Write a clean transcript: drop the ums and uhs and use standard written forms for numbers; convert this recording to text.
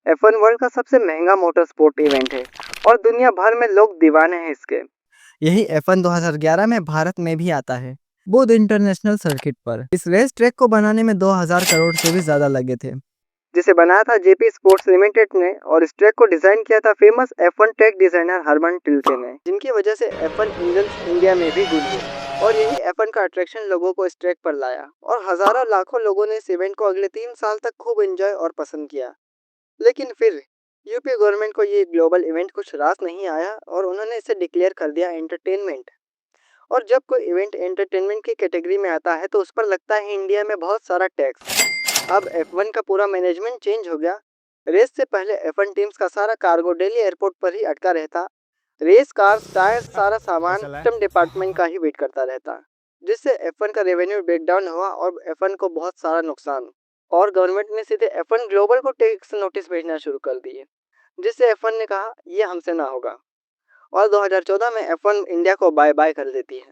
F1 world का सबसे महंगा मोटर स्पोर्ट इवेंट है और दुनिया भर में लोग दीवाने हैं इसके। यही F1 2011 में भारत में भी आता है, बोध इंटरनेशनल सर्किट पर। इस रेस ट्रैक को बनाने में 2000 करोड़ से भी ज्यादा लगे थे। जिसे बनाया था जेपी स्पोर्ट्स लिमिटेड ने और इस ट्रैक को डिजाइन किया था famous F1 track designer Hermann Tilke ने, जिनकी वजह से F1 इंजन इंडिया में भी गूंजे और यही F1 का अट्रैक्शन लोगों को इस ट्रैक पर लाया और हजारों लाखों लोगों ने इस इवेंट को अगले 3 साल तक खूब एंजॉय और पसंद किया। लेकिन फिर यूपी गवर्नमेंट को ये ग्लोबल इवेंट कुछ रास नहीं आया और उन्होंने इसे डिक्लेयर कर दिया एंटरटेनमेंट। और जब कोई इवेंट एंटरटेनमेंट की कैटेगरी में आता है तो उस पर लगता है इंडिया में बहुत सारा टैक्स। अब F1 का पूरा मैनेजमेंट चेंज हो गया। रेस से पहले F1 टीम्स का सारा कार्गो दिल्ली एयरपोर्ट पर ही अटका रहता। रेस कार्स, टायर्स, सारा सामान कस्टम डिपार्टमेंट का ही वेट करता रहता, जिससे F1 का रेवेन्यू ब्रेकडाउन हुआ और F1 को बहुत सारा नुकसान। और गवर्नमेंट ने सीधे F1 ग्लोबल को टैक्स नोटिस भेजना शुरू कर दिए, जिससे F1 ने कहा ये हमसे ना होगा और 2014 में F1 इंडिया को बाय बाय कर देती है।